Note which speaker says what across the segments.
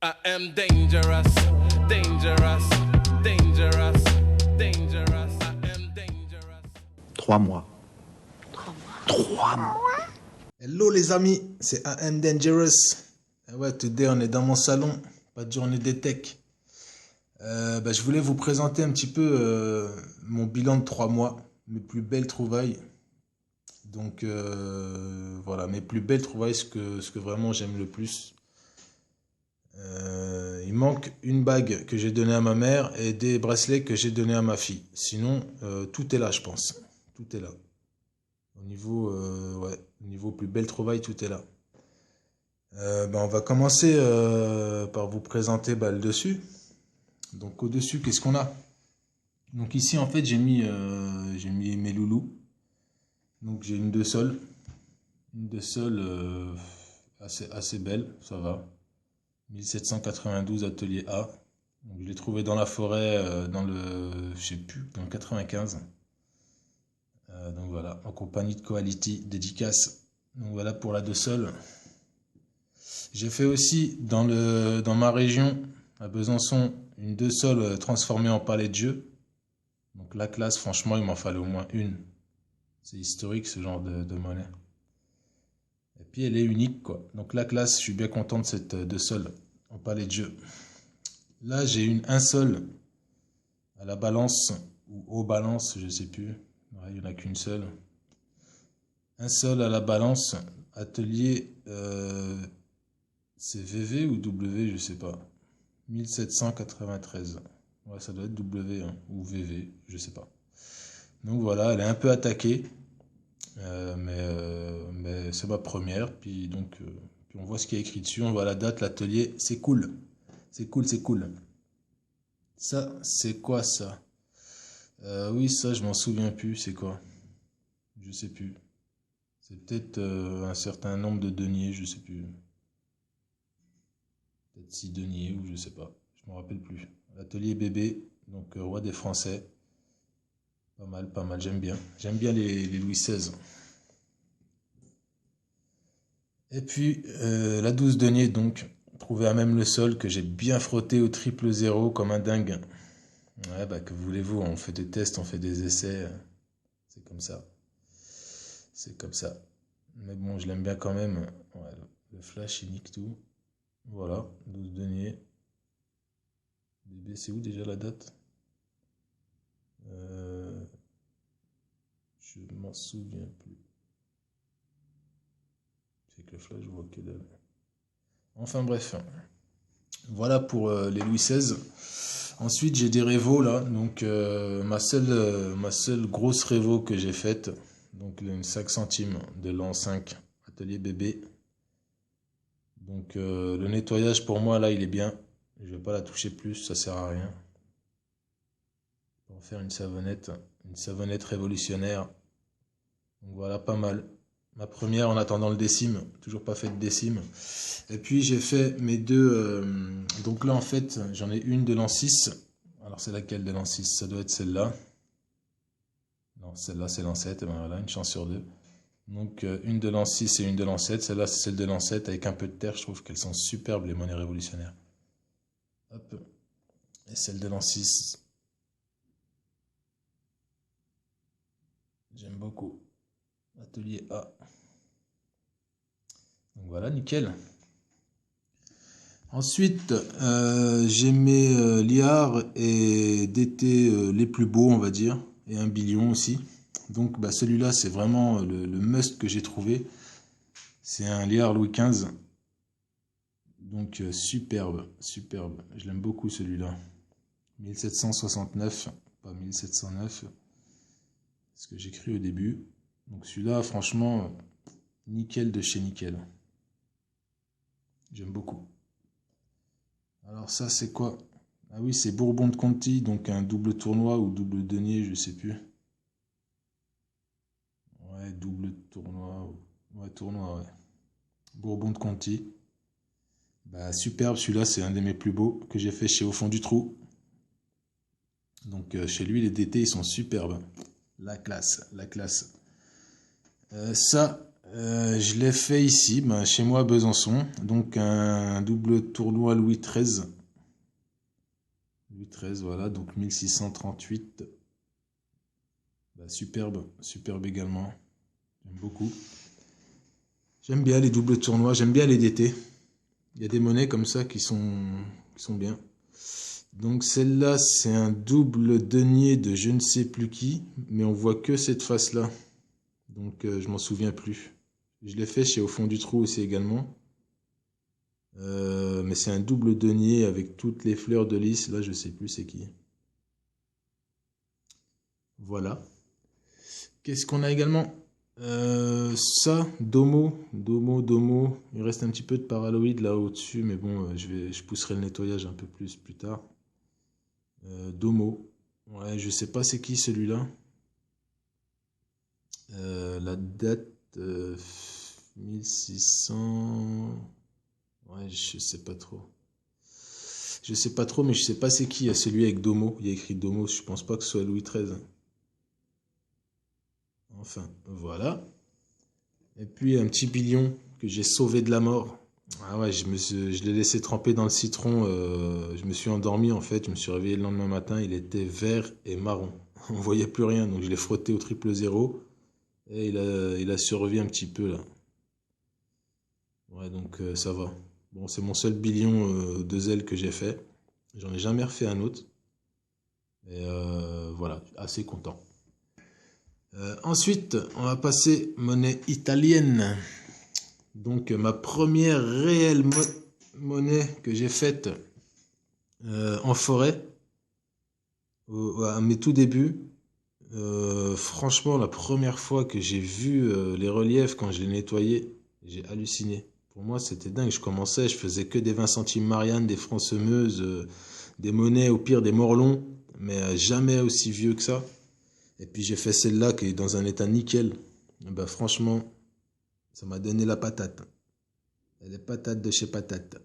Speaker 1: I am dangerous, dangerous, dangerous, dangerous. I am dangerous.
Speaker 2: 3 mois. 3 mois. Hello les amis, c'est AM Dangerous. Ouais, today on est dans mon salon, pas de journée des tech. Je voulais vous présenter un petit peu mon bilan de 3 mois, mes plus belles trouvailles. Donc voilà, mes plus belles trouvailles, ce que vraiment j'aime le plus. Il manque une bague que j'ai donnée à ma mère et des bracelets que j'ai donnés à ma fille. Sinon, tout est là, je pense. Tout est là. Au niveau plus belle trouvaille, tout est là. On va commencer par vous présenter le dessus. Donc au dessus, qu'est-ce qu'on a? Donc ici, en fait, j'ai mis mes loulous. Donc j'ai une de sol. Une de sol assez belle, ça va. 1792 atelier A. Donc, je l'ai trouvé dans la forêt, dans le, je sais plus, dans le 95. Donc voilà, en compagnie de Quality, dédicace. Donc voilà pour la de sol. J'ai fait aussi dans ma région, à Besançon, une de sol transformée en palais de jeu. Donc la classe, franchement, il m'en fallait au moins une. C'est historique ce genre de monnaie. Et puis elle est unique quoi. Donc la classe, je suis bien content de cette de sol en palais de jeu. Là j'ai un sol à la balance ou aux balances, je sais plus. Ouais, il n'y en a qu'une seule. Un sol à la balance, atelier c'est VV ou W, je sais pas. 1793. Ouais, ça doit être W hein, ou VV, je sais pas. Donc voilà, elle est un peu attaquée. Mais c'est ma première, puis on voit ce qui est écrit dessus, on voit la date, l'atelier, c'est cool. C'est cool, c'est cool. Ça, c'est quoi ça? Oui, ça, je m'en souviens plus, c'est quoi? Je sais plus. C'est peut-être un certain nombre de deniers, je sais plus. Peut-être 6 deniers ou je sais pas, je me rappelle plus. L'atelier bébé, donc roi des Français. Pas mal, j'aime bien. J'aime bien les Louis XVI. Et puis la 12 denier, donc, trouvée à même le sol, que j'ai bien frotté au 000 comme un dingue. Ouais, que voulez-vous, on fait des tests, on fait des essais, c'est comme ça. C'est comme ça. Mais bon, je l'aime bien quand même. Ouais, le flash, il nique tout. Voilà, 12 deniers. Bébé, c'est où déjà la date? Je m'en souviens plus. C'est que le flash, je vois que dalle. Enfin bref. Voilà pour les Louis XVI. Ensuite, j'ai des révos là. Donc, ma seule grosse révo que j'ai faite, donc une 5 centimes de l'an 5, atelier bébé. Donc, le nettoyage pour moi là, il est bien. Je vais pas la toucher plus, ça sert à rien. Pour faire une savonnette révolutionnaire. Donc voilà, pas mal. Ma première en attendant le décime, toujours pas fait de décime. Et puis j'ai fait mes deux. Donc là en fait, j'en ai une de l'an 6. Alors c'est laquelle de l'an 6? Ça doit être celle-là. Non, celle-là c'est l'an 7. Et ben voilà, une chance sur deux. Donc une de l'an 6 et une de l'an 7. Celle-là c'est celle de l'an 7 avec un peu de terre. Je trouve qu'elles sont superbes les monnaies révolutionnaires. Hop. Et celle de l'an 6. J'aime beaucoup. Atelier A. Donc voilà, nickel. Ensuite, j'ai mes liards et DT les plus beaux, on va dire, et un billion aussi. Donc celui-là, c'est vraiment le must que j'ai trouvé. C'est un liard Louis XV. Donc superbe, superbe. Je l'aime beaucoup celui-là. 1769, pas 1709. C'est ce que j'ai cru au début. Donc celui-là, franchement, nickel de chez nickel. J'aime beaucoup. Alors ça c'est quoi? Ah oui, c'est Bourbon de Conti, donc un double tournoi ou double denier, je sais plus. Ouais, double tournoi. Ouais, tournoi, ouais. Bourbon de Conti. Superbe, celui-là c'est un de mes plus beaux que j'ai fait chez Au Fond du Trou. Donc chez lui les DT ils sont superbes. La classe, la classe. Ça, Je l'ai fait ici, ben, chez moi à Besançon. Donc un double tournoi Louis XIII. Louis XIII, voilà, donc 1638. Ben, superbe, superbe également. J'aime beaucoup. J'aime bien les doubles tournois, j'aime bien les DT. Il y a des monnaies comme ça qui sont bien. Donc celle-là, c'est un double denier de je ne sais plus qui, mais on voit que cette face-là. Donc je m'en souviens plus. Je l'ai fait chez Au fond du trou aussi également. Mais c'est un double denier avec toutes les fleurs de lys. Là, je sais plus c'est qui. Voilà. Qu'est-ce qu'on a également? Ça, Domo. Il reste un petit peu de paraloïde là au-dessus, mais bon, je pousserai le nettoyage un peu plus tard. Domo. Ouais, je sais pas c'est qui celui-là. La date 1600. Ouais, je sais pas trop. Je sais pas trop, mais je sais pas c'est qui. Il y a celui avec Domo. Il y a écrit Domo. Je pense pas que ce soit Louis XIII. Enfin, voilà. Et puis un petit billion que j'ai sauvé de la mort. Ah ouais, je l'ai laissé tremper dans le citron. Je me suis endormi en fait. Je me suis réveillé le lendemain matin. Il était vert et marron. On voyait plus rien. Donc je l'ai frotté au 000. Et il a survécu un petit peu là. Ouais, donc ça va. Bon, c'est mon seul billion de zèle que j'ai fait. J'en ai jamais refait un autre. Et voilà, assez content. Ensuite, on va passer monnaie italienne. Donc ma première réelle monnaie que j'ai faite en forêt, à mes tout débuts. Franchement, la première fois que j'ai vu les reliefs quand je les nettoyais, j'ai halluciné. Pour moi, c'était dingue. Je commençais, je faisais que des 20 centimes Marianne, des francs semeuses, des monnaies, au pire des morlons, mais jamais aussi vieux que ça. Et puis j'ai fait celle-là qui est dans un état nickel. Et ben, franchement, ça m'a donné la patate. Elle est patate de chez patate.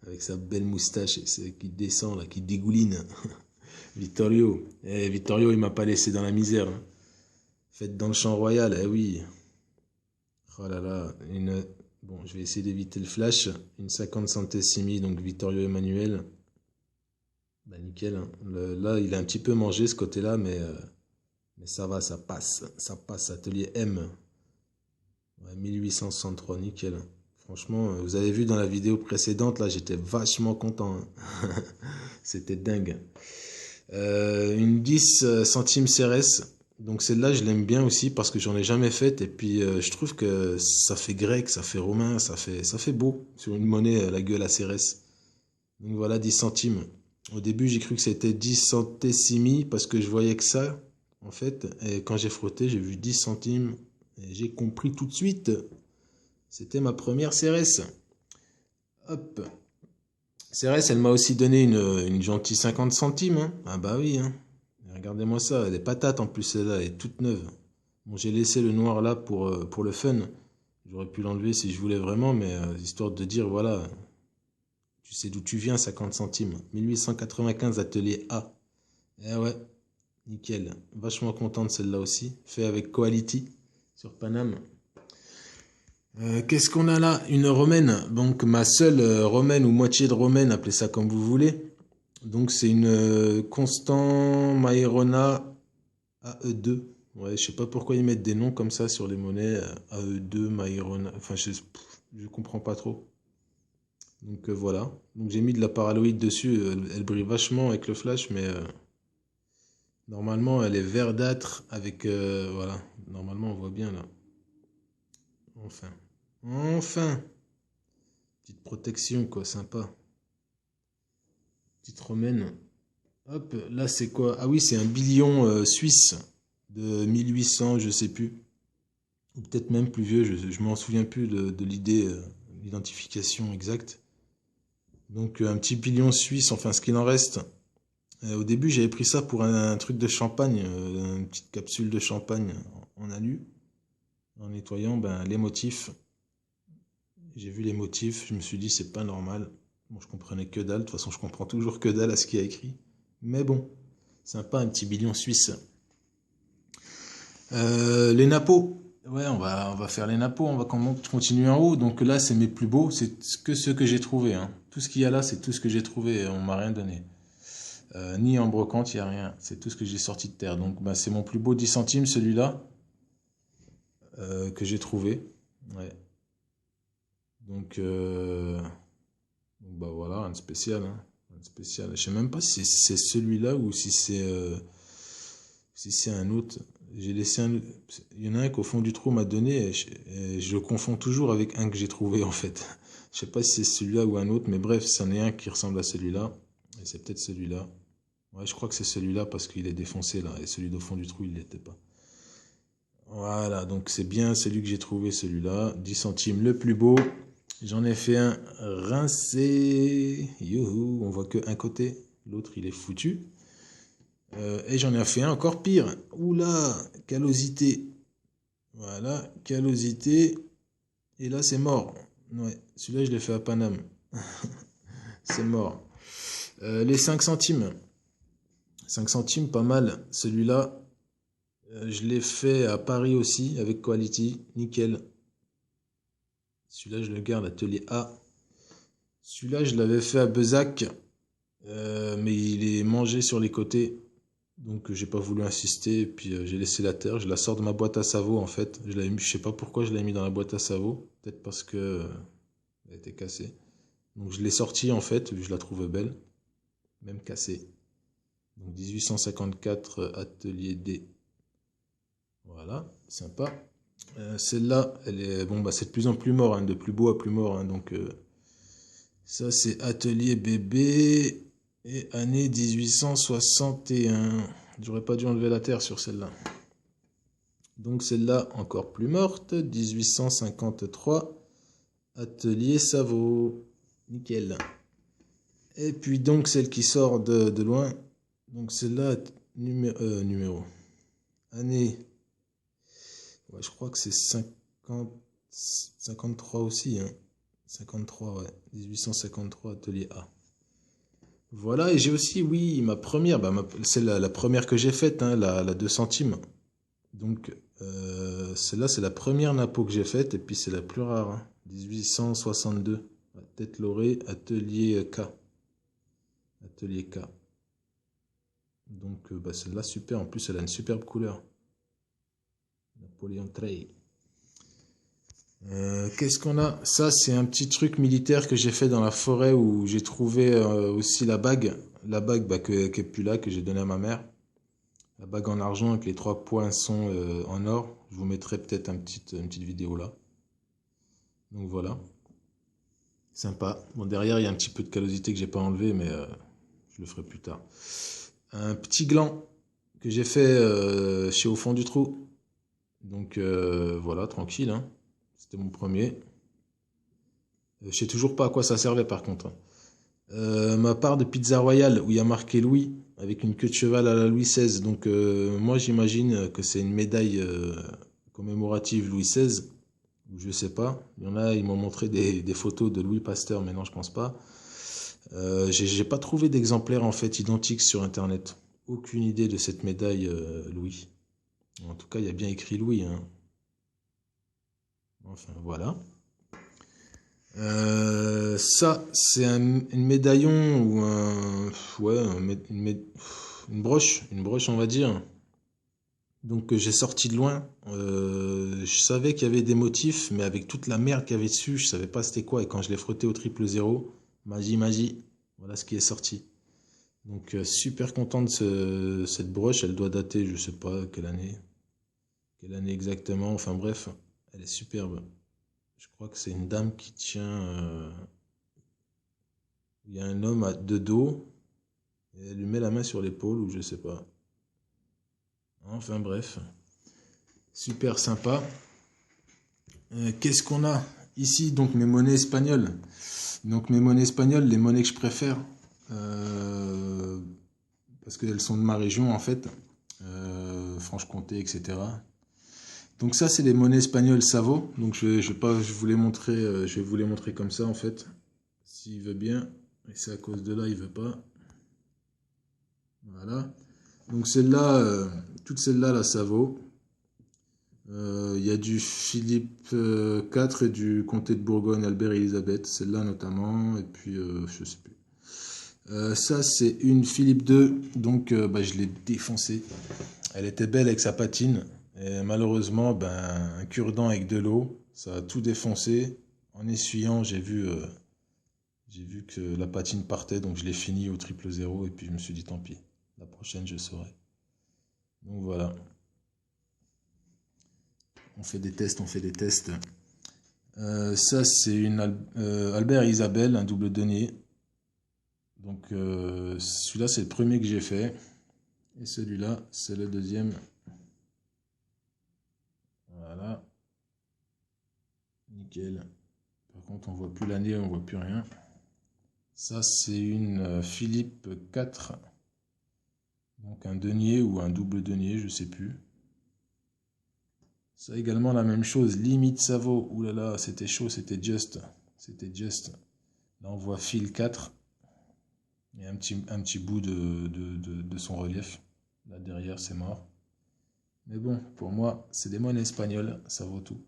Speaker 2: Avec sa belle moustache qui descend, là, qui dégouline. Vittorio. Vittorio, il m'a pas laissé dans la misère. Hein. Faites dans le champ royal, eh oui. Oh là là, bon, je vais essayer d'éviter le flash. Une 50 centesimi, donc Vittorio Emmanuel. Bah nickel. Hein. Là, il a un petit peu mangé ce côté-là, mais ça va, ça passe. Ça passe, atelier M. Ouais, 1863, nickel. Franchement, vous avez vu dans la vidéo précédente, là, j'étais vachement content. Hein. C'était dingue. Une 10 centimes CRS. Donc celle-là, je l'aime bien aussi parce que j'en ai jamais faite. Et puis, je trouve que ça fait grec, ça fait romain, ça fait beau sur une monnaie la gueule à CRS. Donc voilà, 10 centimes. Au début, j'ai cru que c'était 10 centesimi parce que je voyais que ça, en fait. Et quand j'ai frotté, j'ai vu 10 centimes. Et j'ai compris tout de suite. C'était ma première CRS. Hop. CRS, elle m'a aussi donné une gentille 50 centimes. Hein. Ah bah oui. Hein. Regardez-moi ça. Elle est patate en plus, celle-là. Elle est toute neuve. Bon, j'ai laissé le noir là pour le fun. J'aurais pu l'enlever si je voulais vraiment, mais histoire de dire, voilà... Tu sais d'où tu viens, 50 centimes. 1895, atelier A. Eh ouais, nickel. Vachement content de celle-là aussi. Fait avec Quality sur Paname. Qu'est-ce qu'on a là? Une romaine. Donc ma seule romaine ou moitié de romaine, appelez ça comme vous voulez. Donc c'est une Constant Mairona AE2. Ouais, je sais pas pourquoi ils mettent des noms comme ça sur les monnaies. AE2, Mairona. Enfin, je comprends pas trop. Donc voilà, donc j'ai mis de la paraloïde dessus, elle brille vachement avec le flash, mais normalement elle est verdâtre avec, voilà, normalement on voit bien là. Enfin, petite protection quoi, sympa. Petite romaine. Hop, là c'est quoi? Ah oui, c'est un billion suisse de 1800, je sais plus. Ou peut-être même plus vieux, je m'en souviens plus de l'idée, l'identification exacte. Donc un petit billion suisse, enfin ce qu'il en reste. Au début j'avais pris ça pour un truc de champagne, une petite capsule de champagne en alu. En nettoyant les motifs. J'ai vu les motifs, je me suis dit c'est pas normal. Bon, je comprenais que dalle, de toute façon je comprends toujours que dalle à ce qu'il y a écrit. Mais bon, sympa un petit billion suisse. Les napos. Ouais, on va faire les napos, on va continuer en haut. Donc là, c'est mes plus beaux, c'est que ceux que j'ai trouvés, hein. Tout ce qu'il y a là, c'est tout ce que j'ai trouvé, on m'a rien donné. Ni en brocante, il n'y a rien. C'est tout ce que j'ai sorti de terre. Donc bah, c'est mon plus beau 10 centimes, celui-là, que j'ai trouvé. Ouais. Donc, bah voilà, un spécial, hein. Un spécial. Je sais même pas si c'est celui-là ou si c'est un autre. J'ai laissé un. Il y en a un qu'au fond du trou m'a donné et je le confonds toujours avec un que j'ai trouvé en fait. Je sais pas si c'est celui-là ou un autre, mais bref, c'en est un qui ressemble à celui-là. Et c'est peut-être celui-là. Ouais, je crois que c'est celui-là parce qu'il est défoncé là. Et celui d'au fond du trou, il l'était pas. Voilà, donc c'est bien celui que j'ai trouvé, celui-là. 10 centimes, le plus beau. J'en ai fait un rincé. Youhou, on voit que un côté. L'autre, il est foutu. Et j'en ai fait un encore pire. Oula, callosité. Voilà, callosité. Et là, c'est mort. Ouais, celui-là, je l'ai fait à Paname. C'est mort. Les 5 centimes. 5 centimes, pas mal. Celui-là, je l'ai fait à Paris aussi, avec Quality. Nickel. Celui-là, je le garde, atelier A. Celui-là, je l'avais fait à Bezac. Mais il est mangé sur les côtés. Donc j'ai pas voulu insister, et puis j'ai laissé la terre, je la sors de ma boîte à savon en fait. Je sais pas pourquoi je l'ai mis dans la boîte à savon, peut-être parce que elle était cassée. Donc je l'ai sortie en fait, je la trouve belle, même cassée. Donc 1854 atelier D. Voilà, sympa. Celle-là, elle est bon bah c'est de plus en plus mort, hein, de plus beau à plus mort, hein, donc ça c'est atelier bébé. Et année 1861. J'aurais pas dû enlever la terre sur celle-là. Donc celle-là, encore plus morte. 1853. Atelier Savot. Nickel. Et puis donc celle qui sort de loin. Donc celle-là, numéro. Année. Ouais, je crois que c'est 53 aussi. Hein. 53, ouais. 1853, atelier A. Voilà, et j'ai aussi, oui, ma première, bah, c'est la première que j'ai faite, hein, la 2 centimes. Donc, celle-là, c'est la première napo que j'ai faite, et puis c'est la plus rare, hein, 1862. Tête laurée, atelier K. Atelier K. Donc, bah, celle-là, super, en plus, elle a une superbe couleur. Napoléon Trail. Qu'est-ce qu'on a? Ça, c'est un petit truc militaire que j'ai fait dans la forêt où j'ai trouvé aussi la bague. La bague bah, qui est plus là, que j'ai donnée à ma mère. La bague en argent avec les 3 poinçons en or. Je vous mettrai peut-être une petite vidéo là. Donc voilà. Sympa. Bon, derrière, il y a un petit peu de callosité que j'ai pas enlevé, mais je le ferai plus tard. Un petit gland que j'ai fait chez Au fond du trou. Donc voilà, tranquille, hein. C'était mon premier. Je sais toujours pas à quoi ça servait par contre. Ma part de pizza royale où il y a marqué Louis avec une queue de cheval à la Louis XVI. Donc moi j'imagine que c'est une médaille commémorative Louis XVI. Ou je sais pas. Il y en a, ils m'ont montré des photos de Louis Pasteur, mais non je pense pas. J'ai pas trouvé d'exemplaire en fait identique sur internet. Aucune idée de cette médaille Louis. En tout cas il y a bien écrit Louis, hein. Enfin voilà. Ça, c'est un médaillon ou ouais, une broche, on va dire. Donc j'ai sorti de loin. Je savais qu'il y avait des motifs, mais avec toute la merde qu'il y avait dessus, je savais pas c'était quoi. Et quand je l'ai frotté au 000, magie, voilà ce qui est sorti. Donc super content de cette broche. Elle doit dater, je sais pas quelle année exactement. Enfin bref, elle est superbe. Je crois que c'est une dame qui tient. Il y a un homme de dos. Et elle lui met la main sur l'épaule ou je sais pas. Enfin bref. Super sympa. Qu'est-ce qu'on a ici? Donc mes monnaies espagnoles. Donc mes monnaies espagnoles, les monnaies que je préfère. Parce qu'elles sont de ma région en fait. Franche-Comté, etc. Donc ça c'est les monnaies espagnoles Savo. Donc je vais vous les montrer comme ça en fait. S'il veut bien. Et c'est à cause de là, il veut pas. Voilà. Donc celle-là, toute celle-là, là, ça vaut. Il y a du Philippe IV et du comté de Bourgogne, Albert et Elisabeth, celle-là notamment, et puis je sais plus. Ça, c'est une Philippe II, donc je l'ai défoncée. Elle était belle avec sa patine, et malheureusement, un cure-dent avec de l'eau, ça a tout défoncé. En essuyant, j'ai vu que la patine partait, donc je l'ai fini au 000, et puis je me suis dit tant pis, la prochaine je saurai. Donc voilà. On fait des tests, on fait des tests. Ça, c'est une Albert et Isabelle, un double denier. Donc, celui-là, c'est le premier que j'ai fait. Et celui-là, c'est le deuxième. Voilà. Nickel. Par contre, on voit plus l'année, on voit plus rien. Ça, c'est une Philippe IV. Donc, un denier ou un double denier, je sais plus. Ça également la même chose, limite ça vaut. Ouh là là, c'était chaud, c'était just. C'était just. Là on voit fil 4. Et un petit bout de son relief. Là derrière c'est mort. Mais bon, pour moi, c'est des monnaies espagnoles, ça vaut tout.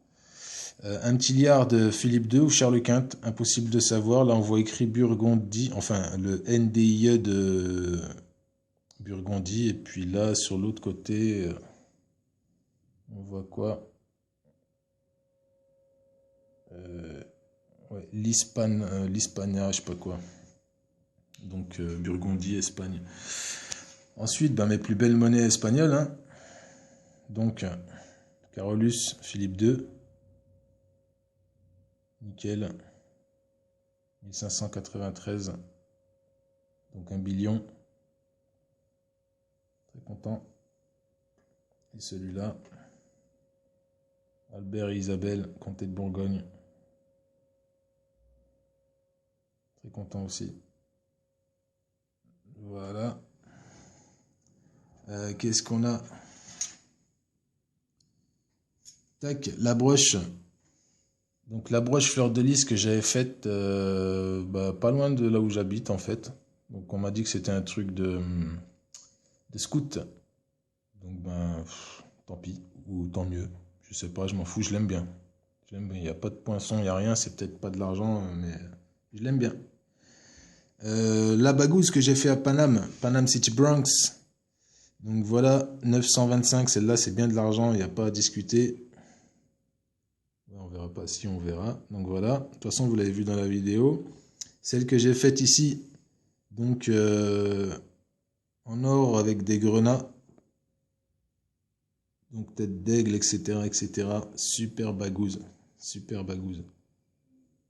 Speaker 2: Un petit liard de Philippe II ou Charles Quint, impossible de savoir. Là on voit écrit Burgondie, enfin le NDIE de Burgondie. Et puis là sur l'autre côté... on voit quoi? Ouais, l'Hispania, je sais pas quoi. Donc Burgondie, Espagne. Ensuite, mes plus belles monnaies espagnoles. Hein. Donc Carolus, Philippe II. Nickel. 1593. Donc 1 billion. Très content. Et celui-là. Albert et Isabelle, comté de Bourgogne. Très content aussi. Voilà. Qu'est-ce qu'on a? Tac, la broche. Donc la broche fleur de lys que j'avais faite pas loin de là où j'habite en fait. Donc on m'a dit que c'était un truc de scout. Donc tant pis, ou tant mieux. Je sais pas, je m'en fous, je l'aime bien. Il n'y a pas de poinçon, il n'y a rien, c'est peut-être pas de l'argent, mais je l'aime bien. La bagouze que j'ai fait à Panam City Bronx. Donc voilà, 925, celle-là c'est bien de l'argent, il n'y a pas à discuter. On verra pas si on verra. Donc voilà, de toute façon vous l'avez vu dans la vidéo. Celle que j'ai faite ici, donc en or avec des grenats. Donc tête d'aigle, etc., etc. Super bagouze, super bagouze.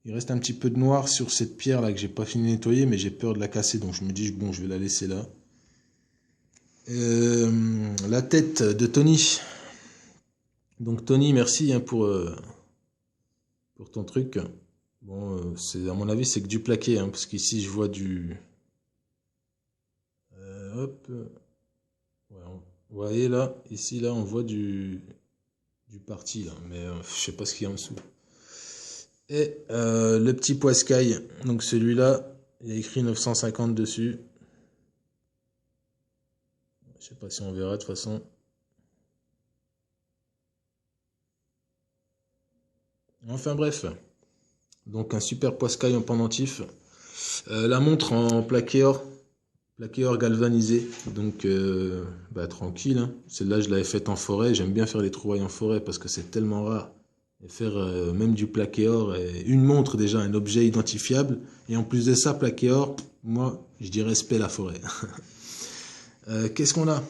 Speaker 2: Il reste un petit peu de noir sur cette pierre là que j'ai pas fini de nettoyer, mais j'ai peur de la casser, donc je me dis bon, je vais la laisser là. La tête de Tony. Donc Tony, merci hein, pour ton truc. Bon, c'est à mon avis c'est que du plaqué, hein, parce qu'ici je vois du. Hop. Ouais, vous voyez là, ici là on voit du parti là, mais je sais pas ce qu'il y a en dessous. Et le petit poiscaille, donc celui-là, il y a écrit 950 dessus. Je sais pas si on verra de toute façon. Enfin bref, donc un super poiscaille en pendentif. La montre en plaqué or galvanisé, donc tranquille. Hein. Celle-là je l'avais faite en forêt, j'aime bien faire les trouvailles en forêt parce que c'est tellement rare. Et faire même du plaqué or, et une montre déjà, un objet identifiable, et en plus de ça, plaqué or, moi je dis respect la forêt. Qu'est-ce qu'on a?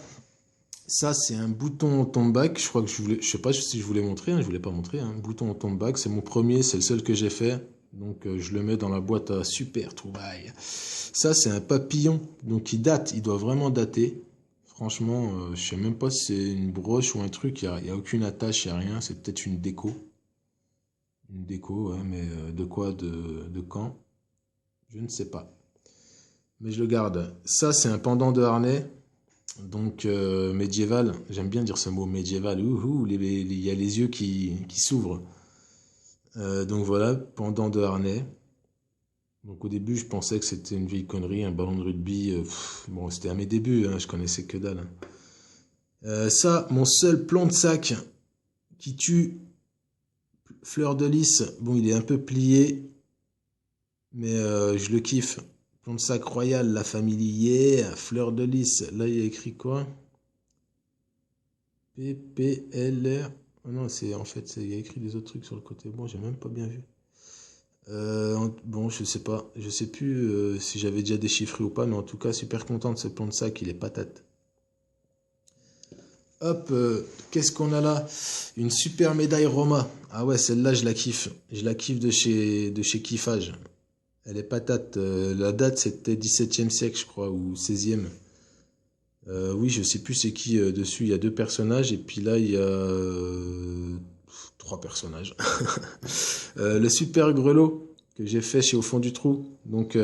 Speaker 2: Ça c'est un bouton tombe back, je crois que je sais pas si je voulais montrer, hein, je voulais pas montrer, hein. Bouton tombe back, c'est mon premier, c'est le seul que j'ai fait, donc je le mets dans la boîte à super trouvailles. Ça c'est un papillon, donc il date, il doit vraiment dater. Franchement, je sais même pas si c'est une broche ou un truc, il y a aucune attache, il y a rien, c'est peut-être une déco. Une déco, ouais, mais de quoi, de quand? Je ne sais pas. Mais je le garde. Ça, c'est un pendant de harnais. Donc, médiéval. J'aime bien dire ce mot, médiéval. Il y a les yeux qui s'ouvrent. Donc voilà, pendant de harnais. Donc au début, je pensais que c'était une vieille connerie, un ballon de rugby. Bon, c'était à mes débuts, hein, je connaissais que dalle. Ça, mon seul plan de sac qui tue. Fleur de lys, bon, il est un peu plié, mais je le kiffe. Plomb de sac royal, la famille yeah. Fleur de lys, là il y a écrit quoi? PPLR. Oh non, c'est en fait, il y a écrit des autres trucs sur le côté. Bon, j'ai même pas bien vu. Bon, je sais pas. Je sais plus si j'avais déjà déchiffré ou pas, mais en tout cas, super content de ce plomb de sac, il est patate. Hop, qu'est-ce qu'on a là? Une super médaille Roma. Ah ouais, celle-là, je la kiffe. Je la kiffe de chez Kiffage. Elle est patate. La date, c'était 17e siècle, je crois, ou 16e. Oui, je sais plus c'est qui dessus. Il y a 2 personnages, et puis là, il y a 3 personnages. Le super grelot que j'ai fait chez Au fond du trou. Donc,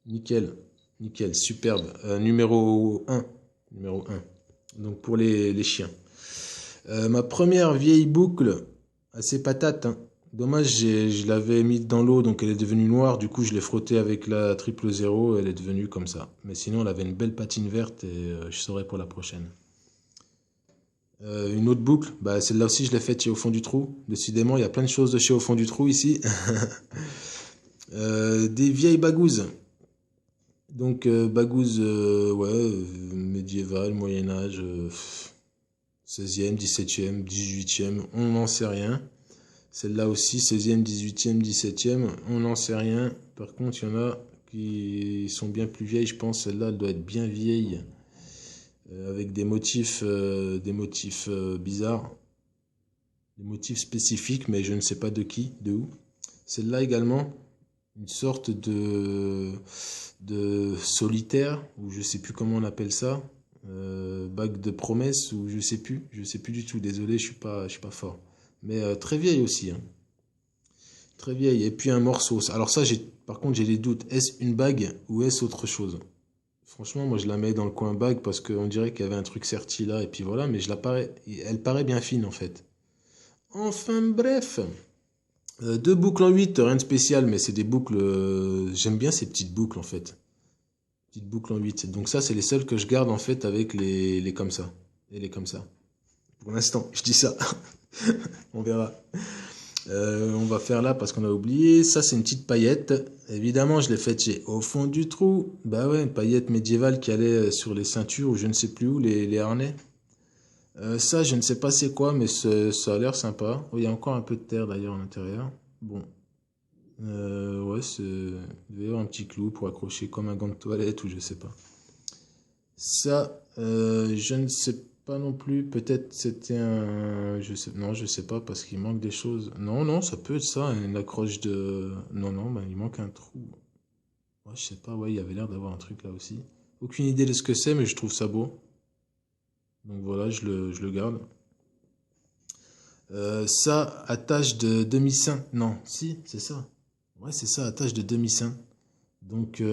Speaker 2: nickel. Nickel, superbe. Numéro 1. Numéro 1. Donc pour les chiens. Ma première vieille boucle, assez patate. Hein. Dommage, je l'avais mise dans l'eau, donc elle est devenue noire. Du coup, je l'ai frottée avec la 000. Elle est devenue comme ça. Mais sinon, elle avait une belle patine verte et je saurai pour la prochaine. Une autre boucle, bah, celle-là aussi, je l'ai faite chez Au fond du trou. Décidément, il y a plein de choses de chez Au fond du trou ici. Des vieilles bagouses. Donc, bagouze, ouais, médiéval, Moyen-Âge, 16e, 17e, 18e, on n'en sait rien. Celle-là aussi, 16e, 18e, 17e, on n'en sait rien. Par contre, il y en a qui sont bien plus vieilles, je pense. Celle-là, elle doit être bien vieille, avec des motifs bizarres, des motifs spécifiques, mais je ne sais pas de qui, de où. Celle-là également, une sorte de solitaire, ou je sais plus comment on appelle ça, bague de promesse, ou je sais plus du tout, désolé, je suis pas fort. Mais très vieille aussi, hein. Très vieille, et puis un morceau. Alors ça, par contre, j'ai des doutes, est-ce une bague, ou est-ce autre chose? Franchement, moi je la mets dans le coin bague, parce qu'on dirait qu'il y avait un truc serti là, et puis voilà, mais elle paraît bien fine en fait. Enfin bref. 2 boucles en 8, rien de spécial, mais c'est des boucles. J'aime bien ces petites boucles en fait. Petites boucles en 8. Donc, ça, c'est les seules que je garde en fait avec les comme ça. Et les comme ça. Pour l'instant, je dis ça. On verra. On va faire là parce qu'on a oublié. Ça, c'est une petite paillette. Évidemment, je l'ai faite chez Au fond du trou. Bah ouais, une paillette médiévale qui allait sur les ceintures ou je ne sais plus où, les harnais. Ça, je ne sais pas c'est quoi, mais ça a l'air sympa. Oh, il y a encore un peu de terre d'ailleurs à l'intérieur. Bon. Ouais, il doit y avoir un petit clou pour accrocher comme un gant de toilette ou je sais pas. Ça, je ne sais pas non plus. Peut-être c'était non, je sais pas parce qu'il manque des choses. Non, non, ça peut être ça, une accroche de. Non, non, bah, il manque un trou. Ouais, je sais pas, ouais, il y avait l'air d'avoir un truc là aussi. Aucune idée de ce que c'est, mais je trouve ça beau. Donc voilà, je le garde. Ça, attache de demi-saint. Non, si, c'est ça. Ouais, c'est ça, attache de demi-saint. Donc,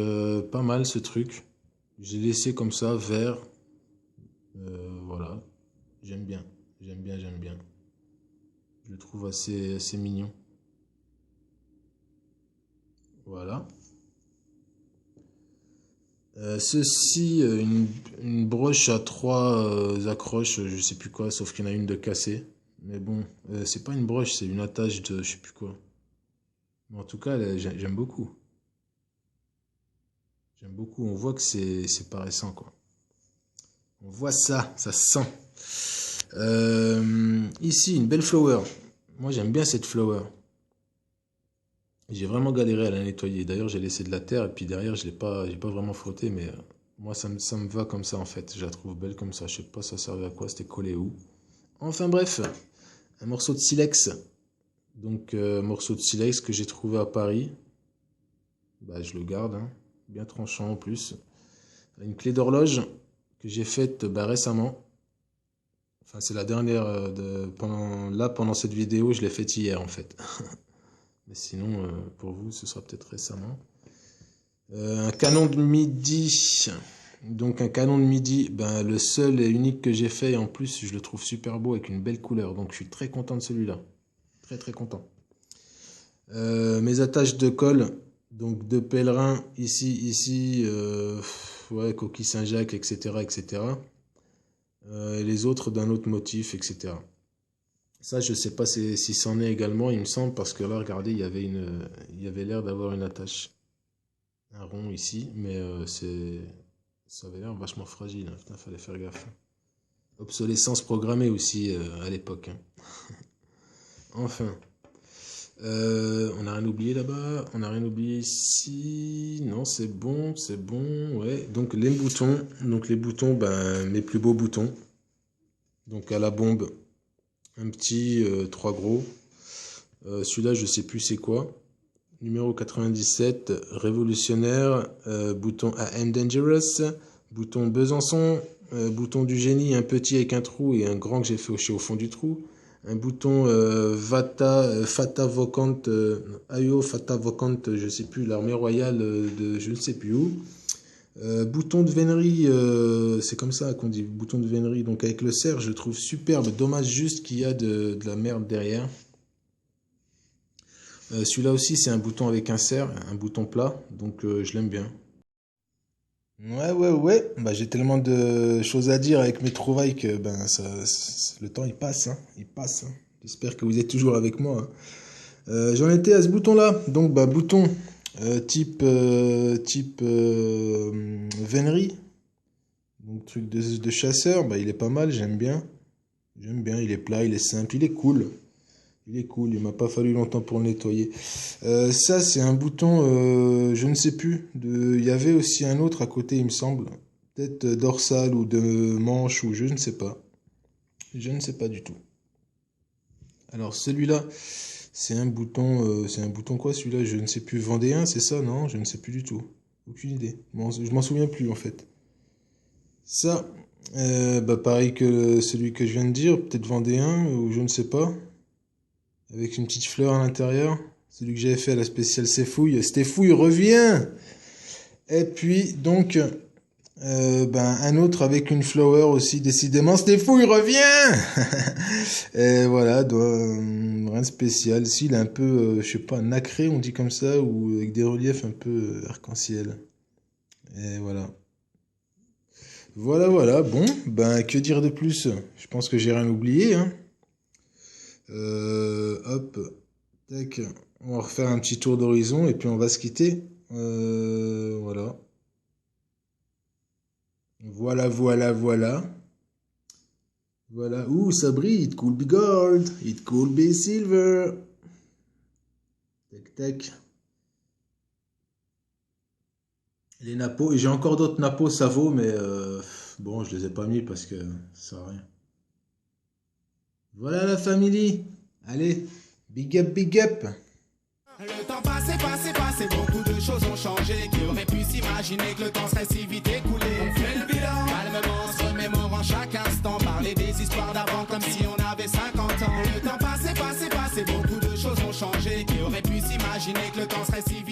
Speaker 2: pas mal ce truc. J'ai laissé comme ça, vert. Voilà. J'aime bien. J'aime bien, j'aime bien. Je le trouve assez mignon. Voilà. Ceci, une broche à 3 accroches, je sais plus quoi, sauf qu'il y en a une de cassée. Mais bon, c'est pas une broche, c'est une attache de je sais plus quoi. Mais en tout cas, j'aime beaucoup. J'aime beaucoup, on voit que c'est pas récent, quoi. On voit ça se sent. Ici, une belle flower. Moi, j'aime bien cette flower. J'ai vraiment galéré à la nettoyer. D'ailleurs, j'ai laissé de la terre et puis derrière, j'ai pas vraiment frotté, mais moi, ça me va comme ça en fait. Je la trouve belle comme ça. Je sais pas ça servait à quoi, c'était collé où. Enfin bref, un morceau de silex. Donc, morceau de silex que j'ai trouvé à Paris. Bah, je le garde, hein. Bien tranchant en plus. Une clé d'horloge que j'ai faite récemment. Enfin, c'est la dernière pendant cette vidéo, je l'ai faite hier en fait. Mais sinon, pour vous, ce sera peut-être récemment. Un canon de midi. Donc un canon de midi, ben, le seul et unique que j'ai fait. Et en plus, je le trouve super beau avec une belle couleur. Donc je suis très content de celui-là. Très très content. Mes attaches de colle. Donc de pèlerin, ici. Ouais, coquille Saint-Jacques, etc. etc. et les autres d'un autre motif, etc. Ça, je sais pas si c'en est également, il me semble, parce que là, regardez, il y avait l'air d'avoir une attache. Un rond ici, mais ça avait l'air vachement fragile. Hein. Putain, fallait faire gaffe. Obsolescence programmée aussi à l'époque. Hein. Enfin. On n'a rien oublié là-bas. On n'a rien oublié ici. Non, c'est bon, ouais. Donc les boutons. Donc les boutons, ben, mes plus beaux boutons. Donc à la bombe. Un petit, 3 gros. Celui-là, je sais plus c'est quoi. Numéro 97, révolutionnaire, bouton AM Dangerous, bouton Besançon, bouton du génie, un petit avec un trou et un grand que j'ai fait au fond du trou, un bouton Fata Vacant, Ayo Fata Vacant, je sais plus, l'armée royale de je ne sais plus où, bouton de vénerie, c'est comme ça qu'on dit, bouton de vénerie, donc avec le cerf, je le trouve superbe, dommage juste qu'il y a de la merde derrière. Celui-là aussi, c'est un bouton avec un cerf, un bouton plat, donc je l'aime bien. Ouais. Bah, j'ai tellement de choses à dire avec mes trouvailles que ben, le temps il passe. Hein. J'espère que vous êtes toujours avec moi. Hein. J'en étais à ce bouton-là. Donc, bah, bouton type vénerie. Donc, truc de chasseur. Bah, il est pas mal, j'aime bien. Il est plat, il est simple, il est cool. Il m'a pas fallu longtemps pour le nettoyer. Ça, c'est un bouton, je ne sais plus. Il y avait aussi un autre à côté, il me semble. Peut-être dorsal ou de manche, ou je ne sais pas. Je ne sais pas du tout. Alors, celui-là, c'est un bouton quoi, celui-là? Je ne sais plus. Vendéen, c'est ça? Non, je ne sais plus du tout. Aucune idée. Bon, je m'en souviens plus, en fait. Ça, bah, pareil que celui que je viens de dire. Peut-être Vendéen, ou je ne sais pas. Avec une petite fleur à l'intérieur. Celui que j'avais fait à la spéciale Stéfouille. Stéfouille revient! Et puis, donc, un autre avec une flower aussi, décidément. Stéfouille revient! Et voilà, rien de spécial. Ici, il est un peu, je sais pas, nacré, on dit comme ça, ou avec des reliefs un peu arc-en-ciel. Et voilà. Voilà. Bon, ben, que dire de plus? Je pense que j'ai rien oublié, hein. Hop, tac, on va refaire un petit tour d'horizon et puis on va se quitter. Voilà. Voilà. Ouh, ça brille. It could be gold. It could be silver. Tac. Les nappos. Et j'ai encore d'autres nappos, ça vaut, mais bon, je les ai pas mis parce que ça sert à rien. Voilà la famille. Allez, big up.
Speaker 3: Le temps passé, beaucoup de choses ont changé. Qui aurait pu s'imaginer que le temps serait si vite écoulé? On fait le bilan, calmement, se remémorant chaque instant. Parler des histoires d'avant comme si on avait 50 ans. Le temps passé, beaucoup de choses ont changé. Qui aurait pu s'imaginer que le temps serait si vite